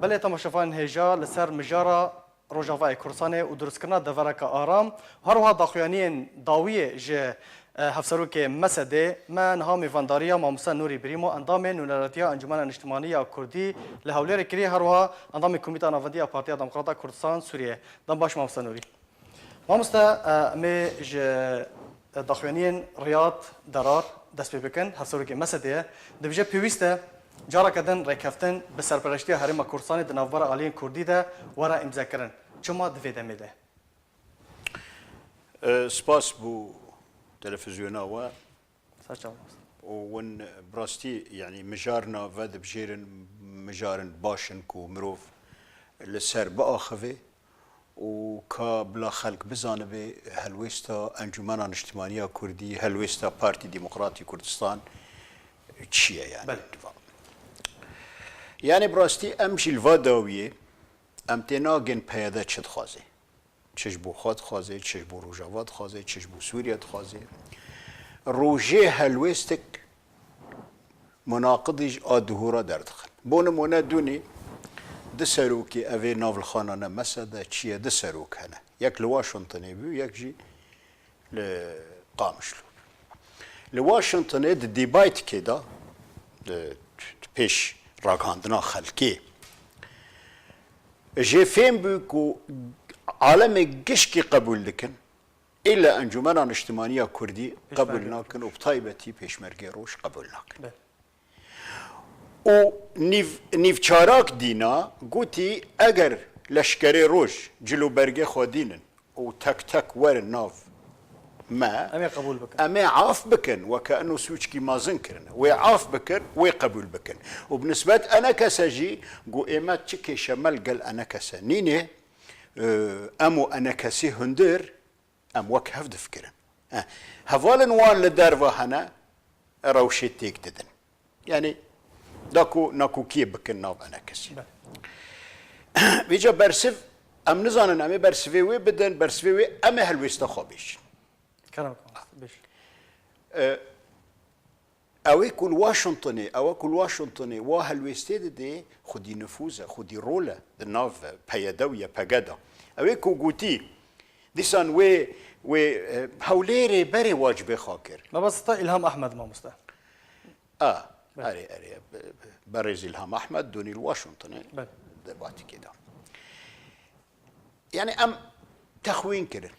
بله تماشافان هجا لسر مجارا روجاوای کورسانه و درستکرنا دورک آرام هروها داخویانین داویه جه هفسروک مسده من ها میوانداریا ماموسا نوری بریمو اندام نونراتیا انجمن اجتماعی کردی لهولیر کری هروها اندام کمیته نافندی پارتی دموکرات کردستان سوریه دم باش ماموسا نوری ماموستا می جه داخویانین ریاض درار دست بکن هفسروک مسده دبیجه پیوسته جارا کدن رکفتن به سرپرستی حریم کردستان دناور عالی کردی ده ورا امضا کردن چما دویده میده سپاس بو تلفزيونا و ساچا ون براستي يعني مجارنا ود بجيرن مجارن باشن كو مروف لسر بآخوه و کا بلا خلق بزانه به هلوستا انجمن اجتماعی کردی هلوستا پارتی دموکراتی کردستان چیه يعني بله. يعني براستي امشي الفاداويه ام تناگن پیاده چد خوازه چش بو خود خوازه چش بو روجاوات خوازه چش بو سوریت خوازه روجه هلوستک مناقضیج آدهورا دردخل بون مونا دونی ده سروکی اوی ناول خانانه مسده چیه ده سروک هنه یک لواشنطنه بیو یک جی لقامشلو لواشنطنه ده دیبایت که دا پیش راگاندنا خلکی جي فين بيكو عالم قشكي قبول لكن إلا أنجمنا اجتماعية كردي قبولناكن وبطيبتي بيشمرقي روش قبولناكن و نيف چاراك دينا قوتي أجر لشكري روش جلو برقي خودينن و تك تك ور الناف ما امي قبول بكن أما عاف بكن وكأنه سوتشكي ما زنكرن وعاف بكن وقبول بكن وبنسبة أنا كسجي قو إما تشكي شمال قال أنا كسا نيني أمو أنا كسي هندر أم وك هفد فكرن هفالن وان لدارفا هنا روشي تيك ددن يعني داكو ناكو كي بكن ناف أنا كسي بيجا برسف أم نزانن أمي برسفيوي بدن برسفيوي أمي هلويستا خوبيش كلامك بيش اوی کل واشنطنی وهالويستيد دي خدي نفوذه خدي روله الناف بيدويه بجدا اوی کو گوتی دیسان و هوليري بري واجب خاكر ما بس الهام احمد ما مستا اري برز الهام احمد دوني الواشنطني بله. دباتي كده يعني ام تخوين كده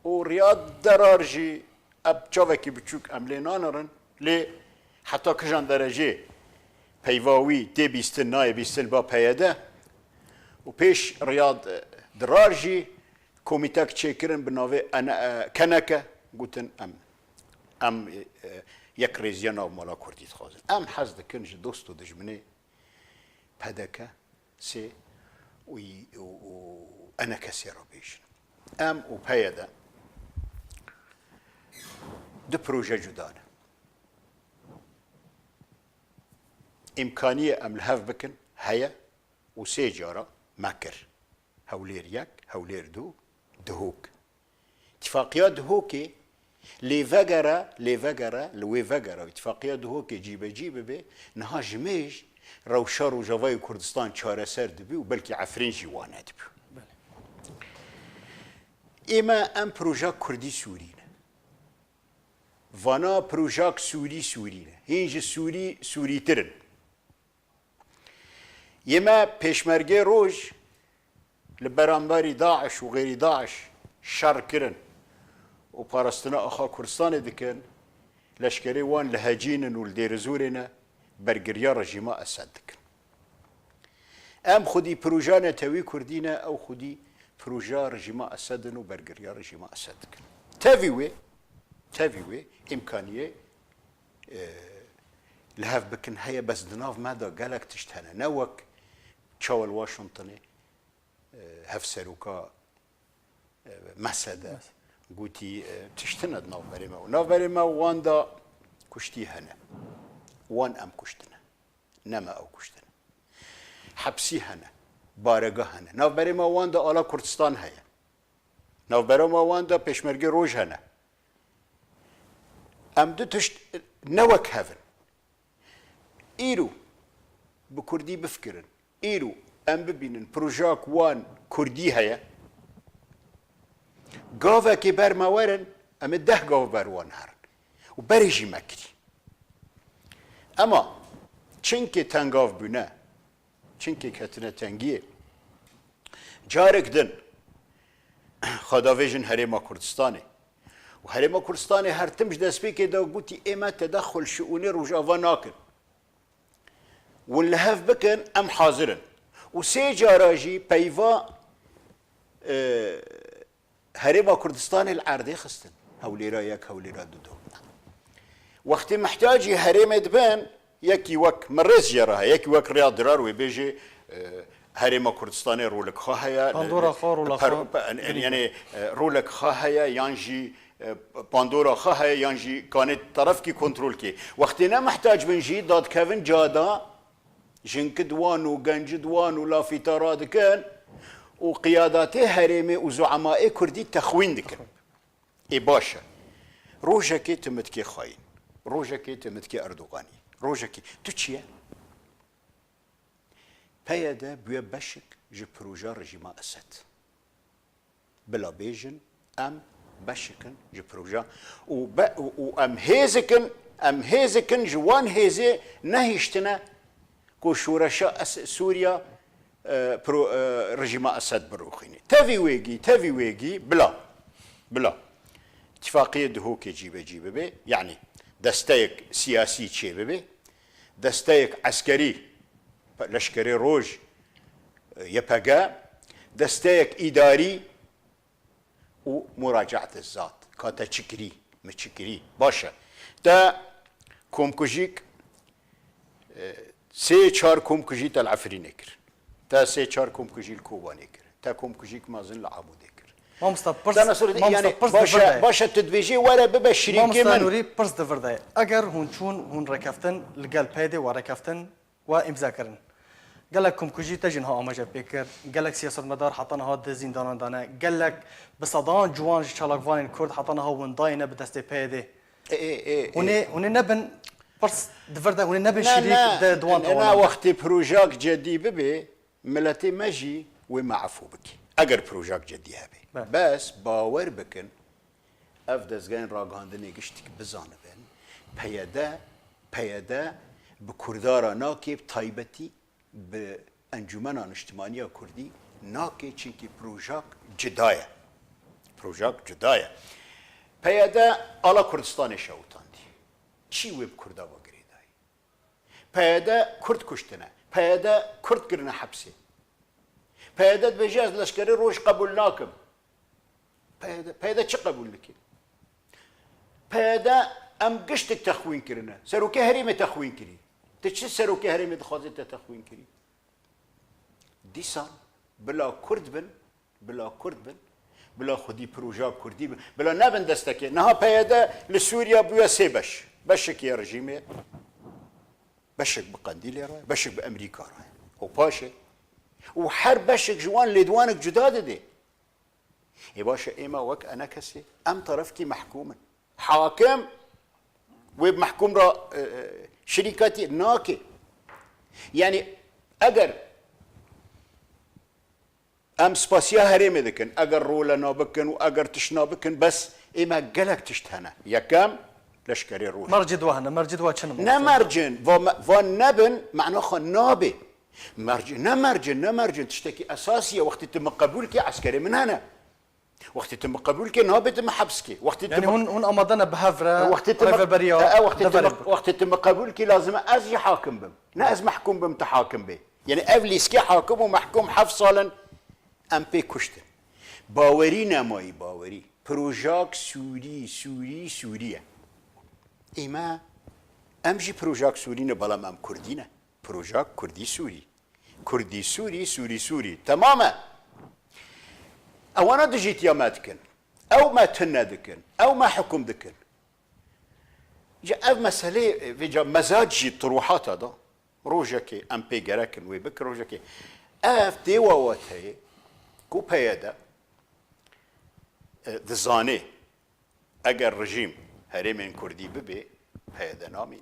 ورياض درارجي اب چاوكي بچوك املينانرن لي حتى كجان درجه پيواوي تي بيستن ناي بيستن با پياده و پیش رياض درارجي كوميتاك تشيكرن بناوي انا كنكه قوتن ام يك ريزيانا مالا كرديت خازن ام حزد كنج دوستو دجمني پدكه سي و انا كسيرا بيش ام و پياده دو پروژه جدانه امکانیه ام لحف بکن هيا و سي جارة مكر هولير يك هولير دو دهوك اتفاقيات دهوكي لوي فقرة اتفاقيات دهوكي جيبه بي نها جميج روشار و جوای كردستان چاره سر دبي و بلكي عفرين جوانه دبي اما ام پروژه كردي سوري وانا پروژاک سوری نه هینج سوری ترن یما پیشمرگه روج لبرانباری داعش و غیر داعش شر کرن و پارستنا اخا کردستان دکن لشکری وان لهجینن و لدیرزورنا برگریا رژیما اسد دکن ام خودی پروژه نتوی کردینه او خودی پروژه رژیما اسدن و برگریا رژیما اسد دکن تاویوی امکانیه لهف بکن هيا بس دناف ماذا قالك تشتهنا نوك تشاول واشنطني هف سروكا مسده قوتي تشتنا ناف بريما واندا كشتي هنا وان ام كشتنا نما او كشتنا حبسي هنا بارقه هنا ناف بريما واندا آلا كردستان هيا ناف بريما واندا پشمرگی روج هنا ام دو تشت نوك هفن ايرو بكردي بفكرن ئیرو ئەم ببینن پروژاک وان کوردی هەیە گاوێکی بەرمەوەرن ئەمە 10 گاو بەروان هەرن و بەرێژی مەکری ئەما چنکێ تەنگاو بوونە چنکێ کەتنە تەنگیە جارێک دن خەداوێژن هەرێما کوردستانê و هەرێما کوردستانê هەر تمش دەستپێکێدا گوتی ئێمە تەدەخل شئونی ڕۆژاوا ناکن ون لە هەف بکن ئەم حازرن و سێ جاراژی پەیوا هەرێما کوردستانê li erdê xistin hewlêra yek hewlêra du wextê mihtajî herêmê dibin yekî wek min rêz jê re heye yekî wek rêya dirar wê bêjê herêma Kurdistanê rolekxwe heye yanê rolekxwe heye yan jî pandora xwe heye yan jî kanê terefkî kontrolkê wextê ne mihtaj bin jî dadkevin cada jinki diwan û gencî diwan û lafîtara dikin û qiyadatê herêmê û zuemayê Kurdî texwîn dikin ê baş e rojekê tu mitkê xwayîn rojekê tu mitkê Erdoganî rojekê tu çi ye peyê de bûye beşik ji proja rejîma Esed bila bêjin em beşikin ji proja û em hêzikin ji wan hêzê nehîştine ku şûreşa Sûriya rejîma Esed birûxînê tevî wêgî bila ittifaqiyê dihokê cîvecî bibe yani desteyek siyasî çê bibe desteyek eskerî leşkerê roj YPG desteyek îdarî û muracaet zat ka te çikirî mi çikirî baş e te komkujîk sê çar komkujî te li Efrînê kir te sê çar komkujî li Kobanê kir te komkujîk mezin li Amûdê kir başa tu dibêjî were bibe şirîkê min نورî pirs divir de eger hûn çûn hûn rekeftin li gel pêdê wa rekeftin wa imza kirin gelek komkujî te jî niha amaje pê kir gelek siyasetmedar heta niha di zîndanan dane gelek bi sedan ciwan ji çalakvanên Kurd heta niha windayê bi destê pêdê hûnê nebin pirs divir de hûnê nebin şîrîk de diwan ena wextê projak cedî bibe milletê me jî wê meefû bike eger projak cedî hebe bes bawer bikin ev dezgehên ragihandinê giştî bizanibin peyede bi Kurdara nakê taybetî bi Encûmena Niştimaniya Kurdî nakê çinkî projak cida ye peyede ala Kurdistanê şewitandî çî wê bi Kurda ve girêdayî peyede Kurd kuştine peyede Kurd girine hepsê peyede dibêje ez leşkerê roj qebûl nakim peyede çi qebûl dike peyede em giştek texwîn kirine serokê herêmê texwîn kirî te çi serokê herêmê dixwaze te texwîn kirî dîsan bila Kurd bin bila xwedî proja Kurdî bin bila nebin destekê niha peyede li Sûriya bûye sê beş beşekî ya rejîmê beşek bi Qendîlê re beşek bi Emerîka re û paşê û her beşek ji wan lêdwanek cuda dide ê baş e êma wek ene kesê em terefkî mehkûmin hakim wê mehkûm ra şirîketî nake yani eger em spasiya herêmê dikin eger role nabikin û eger tiş nabikin bes ême gelek tişt hene yekem leşkerê roj mercî dwa hene mercî dwa çin ne mercin van nebin mena xwe nabê ne mercin tiştekî esasî ye wextê tu min qebûl kê eskerê min hene wextê tu min qebûl kê nabê tu min heps kê yani hûn amade ne bi hev re wextê tu min qebûl kê lazim e ez jî hakim bim ne ez mehkûm bim tu hakim bê yani ev lîskê hakim û mehkûm heft salin em pê kuştin bawerî nemayî bawerî projak Sûrî ye ême em jî projak Sûrî ne belam em Kurdî ne projak Kurdî Sûrî temam e ewana dijîtiya me dikin ew me tin nedikin ew me hikûm dikin ev meselê vêca mezac jî tirohata da rojekê em pê gerekin wê bik rojekê ev dêwa wat heye ku peyede dizanê eger rejîm herêmên Kurdî bibe peyede namîne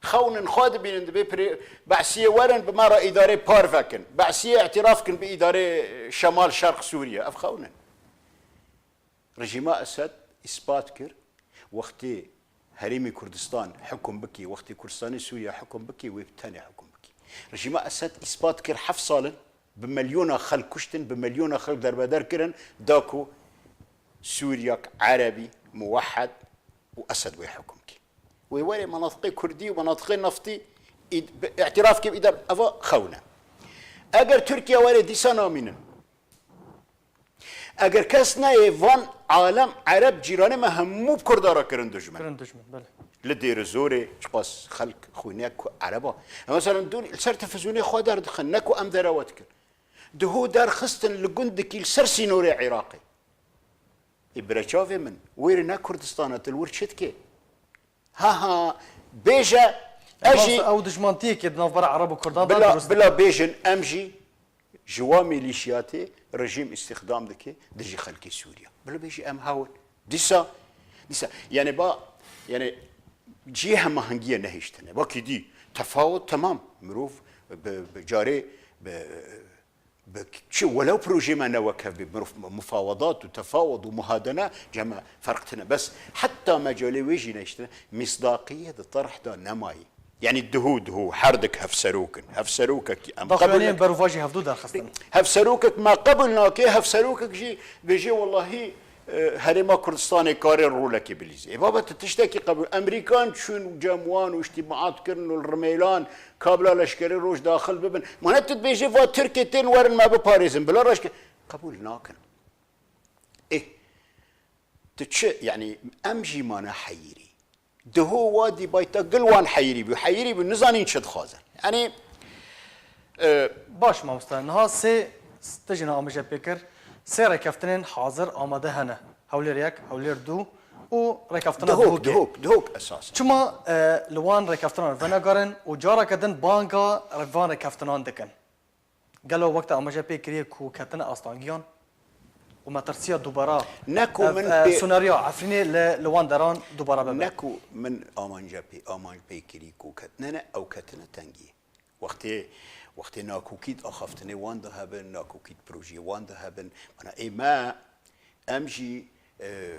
خون خاد بين دبي بعسيه ورن بمرة إدارة بارفكن بعسيه اعترافكن بإدارة شمال شرق سوريا أف خونا رجيم أسد إثبات كر وقتي هريمي كردستان حكم بكي وقتي كردستان سوريا حكم بكي وبتاني حكم بكي رجيم أسد إثبات كر حف صالن بمليون خل كشتن بمليون خل دربدر كرن داكو سوريا عربي موحد وأسد ويحكم كي ويوري مناطق كردي ومناطق نفطي اعتراف كيف إذا أفا خونا أجر تركيا وري ديسانا منن اگر کس نه وان عالم عرب جیرانه ما همو بکردارا کرن دجمن بله لدير زوري باس خلق خويناك عربا مثلا دون السر تلفزيوني خو دار دخلناك وام دراوتك دهو دار خستن لجندك السرسي نوري عراقي ابرشافي من ويرنا كردستان الورشتكي ها بيجا اجي او دجمانتي كي نوفر عرب وكردان بلا بيجن امجي جوا ميليشياتي رجيم استخدام دكي دجي خلقي سوريا بلا بيجي ام هاول ديسا يعني با يعني جهه مهنجيه نهيشتنه باكي دي تفاوض تمام مروف بجاري شو ولو بروجي ما نوكه بمروف مفاوضات وتفاوض ومهادنه جمع فرقتنا بس حتى مجالي ويجي نهيشتنه مصداقيه الطرح ده نماي يعني الدهود هو حردك هفسروكك ام قبل بروفاجي هفدود خاصه هفسروكك ما قبلناك هفسروكك جي بيجي والله هرما كردستان كاري رولك بليزي بابا تشتكي قبل امريكان شون جاموان واجتماعات كرن والرميلان كابلا لشكري روش داخل ببن ما نتت بيجي فا تركيتين ورن ما بباريزن بلا رشك قبول ناكن ايه تتش يعني امجي مانا حيري دهو وادي بايتا قلوان حيري بالنزانين شد خازن يعني باش ما مستان ها سي تجينا امجا بيكر سي ركفتنين حاضر آماده هنه هولير يك هولير دو و ركفتنا دهوك اساسا چما لوان ركفتنا فنگارن و جارا کدن بانگا روان ركفتنان دکن قالوا وقت امجا بيكر كو كتن استانگيان وما ترسيا دوباره نكو من سيناريو عفريني لوان دران دوباره ببن نكو من امان بيكري كو كتننا او كتنا تنجي وقتی ناکوکید آخفتنی وان ده هبن ناکوکید پروژی وان ده هبن أنا إيه ما أمجي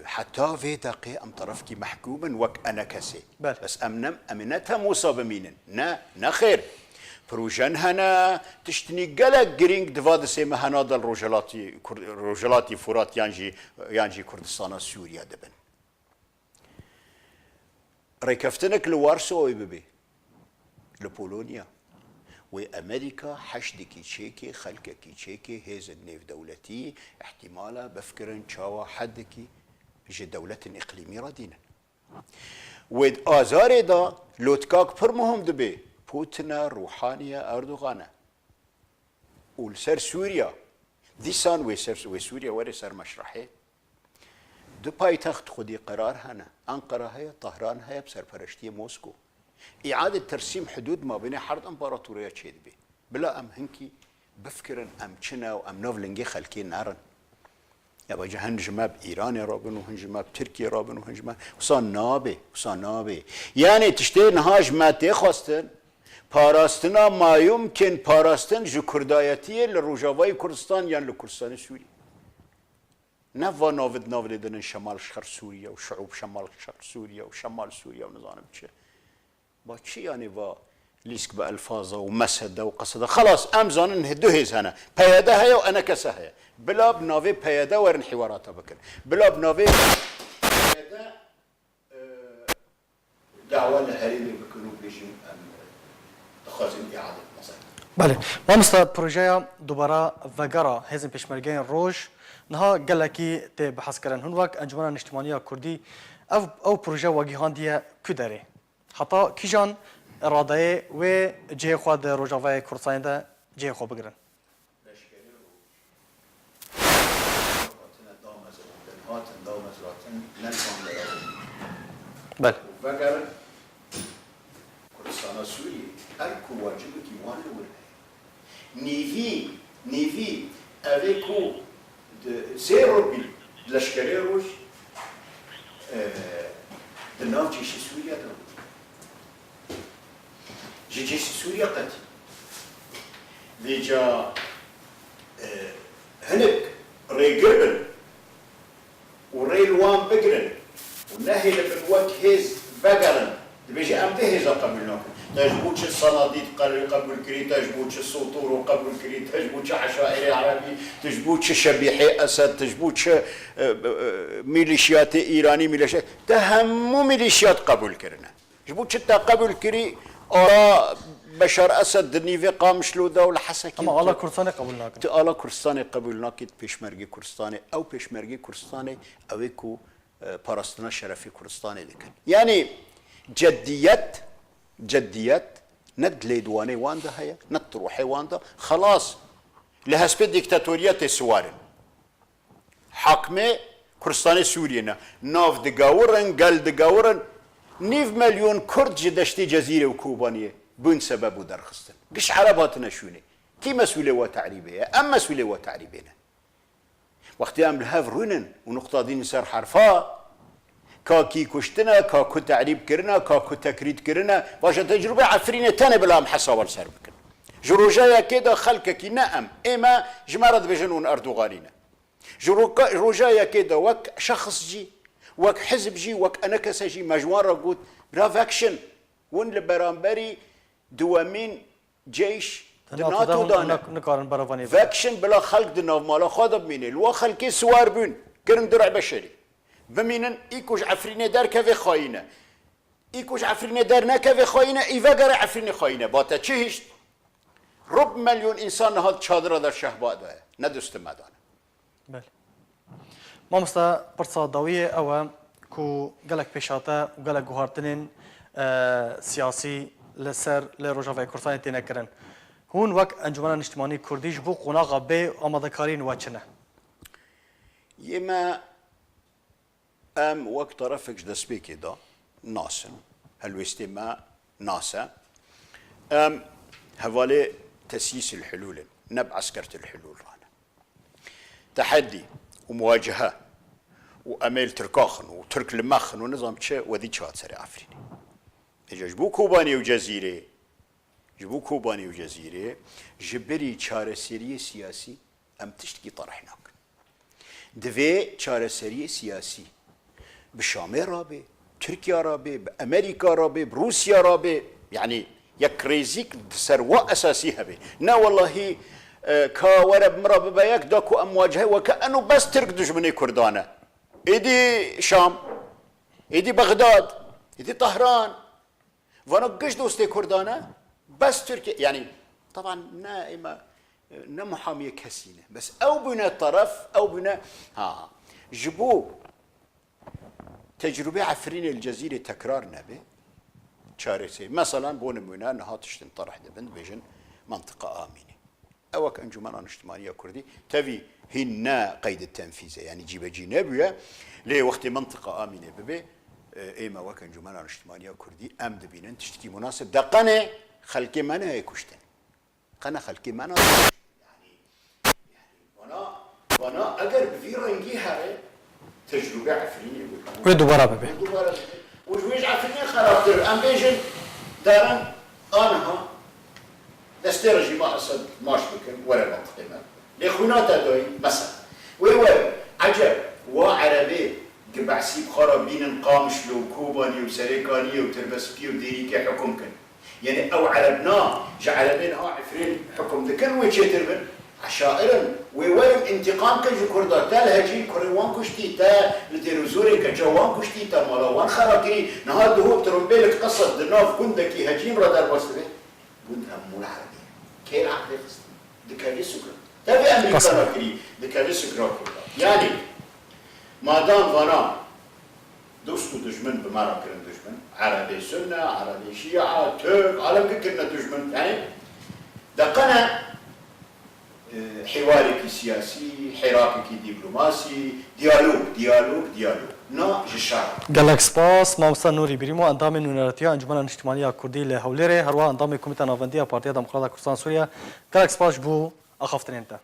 حتى في دقيقة أم طرفك محكوما وك أنا كسي بس أمنتها موصى بمينن نا خير پروژن هنا تشتني قلق جرينج دفاد سيما هنا دل روجلاتي فرات يانجي كردستان سوريا دبن ريكفتنك لوارسو ببي لبولونيا وامريكا حشدكي تشيكي خلككي تشيكي هيز النيف دولتي احتمالا بفكرن شاوا حدكي جي دولة اقليمية ردينا ود ازاري دا لوتكاك برمهم دبي بوتنا روحانية اردوغانا والسر سوريا ديسان وسوريا وري سر مشرحي دو بايتخت خدي قرار هنا انقرة هي طهران هي بسر فرشتي موسكو إعادة ترسيم حدود ما بين حرب إمبراطورية تشيدبي بلا أم هنكي بفكرن أم تشنا وأم نوفلنجي خلكين نارن يبقى هنجمة بإيران رابن وهنجمة بتركيا رابن وهنجمة وصان نابي يعني تشتري نهاج ما تخواستن باراستنا ما يمكن باراستن جو كردايتية للروجافاي كردستان يعني لكردستان السوري نفا نوفد دن شمال شرق سوريا وشعوب شمال شرق سوريا وشمال سوريا ونظام بتشي باتشي يعني با ليسك بألفاظه ومسده وقصده خلاص أمزان نهدو هيز هنا بياده هيا وأنا كسه هيا بلا بنافي بياده ورن حواراته بكر بلا بنافي بياده دعوة لهريمي بكنو بيجم تخازن إعادة مصر بله ما مستا بروژه دوباره وگرا هزم پشمرگین روش نها گلکی ته بحث کردن هن وقت انجمن اجتماعی کردی او پروژه واگیهان دیه کدره حتی کیجان اراده و جه خود روجاوای کردستان ده جه خو بگیرن بله وگر کردستان سوری ايكو واجبك يوان نيفي افيكو زيرو بيل لشكري روش دناف جيش سوريا دو جيش سوريا قتل ليجا هنك ريقربن وريلوان بقرن ونهي لبن وقت هيز بقرن بيجي أمتى هيز قبلناك تجبوش الصناديد قبل كري تجبوش السطور قبل كري تجبوش عشائري عربي تجبوش شبيحي أسد تجبوش ميليشيات إيراني ميليشيات تهمو ميليشيات قبل كرنا جبوش تا قبل كري آراء بشار أسد دنيفي قامش له دولة حسكي اما آلا کردستان قبول ناکن آلا کردستان قبول ناکید پیشمرگی کردستان او پیشمرگی کردستان اوی کو پاراستنا شرفی کردستان دکن یعنی جدیت ند لیدوانه وانده هيا ند روحي وانده خلاص لهسبه ديكتاتوريات سوارن حاكمه كردستان سوريا ناف دقاورن قال دقاورن 9 مليون كرد جدشتي جزيره وكوبانيه بون سبب درخستن قش عرباتنا شوني كي مسؤوليه وتعريبيه ام مسؤوليه وتعريبنا وقت ام الهاف رونن ونقطه دين سر حرفا كاكي كشتنا كاكو تعريب كرنا كاكو تكريت كرنا واش تجربه عفرينه تاني بلا محصول سر بكن جروجايا كده خلكك نعم اما جمرد بجنون اردوغانينا جروجايا كده وك شخص جي وك حزب جي وك انكس جي مجموعه قوت براف اكشن ون لبرامبري دوامين جيش دناتو دانا نقارن برافاني فاكشن بلا خلق دناف مالا خاضب ميني الوا خلقي سوار بون كرن درع بشري بمينن ايكوش عفرينه دار كافي خاينه ايكوش عفرينه دار نكافي خاينه ايفا قرا عفرينه خاينه باتا تشيش ربع مليون انسان هاد چادر در شهباء ده ندست مدانه بله ما مستا پرسا داویه او کو گلک پیشاته و گلک گوهارتنین سیاسی لسر لروجاوی کردستان تینه کرن هون وک انجمن اجتماعی کردیش بو قناغا به آمادکارین وچنه يما ام وقت طرفك دس بيكي دا ناسن هالوستما ناسا ام هوالي تسييس الحلول نب عسكرة الحلول رانا تحدي ومواجهة واميل تركاخن وترك المخن ونظام تشا وذي تشات سري عفريني جبو كوباني وجزيرة جبو كوباني وجزيرة جبري چاره سري سياسي ام تشتكي طرحناك دوی چارەسەری سیاسی بشام رابه تركيا رابه بأمريكا رابه بروسيا رابه يعني يكريزيك سروا أساسي هبه نا والله كورب مرابه بياك داكو أمواجهه وكأنه بس ترك دجمني كردانة إيدي شام إيدي بغداد إيدي طهران وانا قش دوستي كردانة بس تركيا يعني طبعا نائمة محامية كسينة بس أو بنا طرف أو بنا جبو تجربة عفرين الجزيرة تكرار نبي شارسي مثلا بونمونا نهاتش تنطرح دبن بيجن منطقة آمنة أو كأنجمان اجتماعية كردي تبي هنا قيد التنفيذ يعني جيبجي نبيه لوقت منطقة آمنة ببي إما وك أنجمان اجتماعية كردي أم دبينن تشتكي مناسب دقنة خلقي منا يكشتن قنا خلقي منا وانا اگر بفي رنجي هاي تجربه عفريني ودوباره ببي وجويج عفريني خرابتر ام بيجن دارن انها دسترجي ما اسد ماش بكن ولا منطقه ما لخونات دوي مثلا ويوال عجب وعربي قبعسي بخرابين قامش لو كوباني وسريكاني وتربسكي وديريكي حكم كن يعني او عربنا جعلنا عفرين حكم دكن ويتشتربن عشائرا ويوالم انتقام كجو كردار تا لهجي كوريوان كشتي تا لتيروزوري كجوان كشتي تا مالوان خراكري نهار هو ترمبيلك قصد دناف كندكي هجيم رادار بوستبه كند امو العربية كير عقلي قصد دكالي سكرا تابي امريكا راكري دكالي سكرا يعني ما دام فانا دوستو دجمن بمارا كرن دجمن عربي سنة عربي شيعة ترك عالم كرنا دجمن يعني دقنا حوارك سياسي حراكك دبلوماسي ديالوج نا جشار گلک سپاس مامستا نوری بریمو اندام نونراتیا انجمن اجتماعی کردی لهولره هر وا اندام کمیته ناوندی پارتی دموکرات کردستان سوریا گلک سپاس بو اخافتنینتا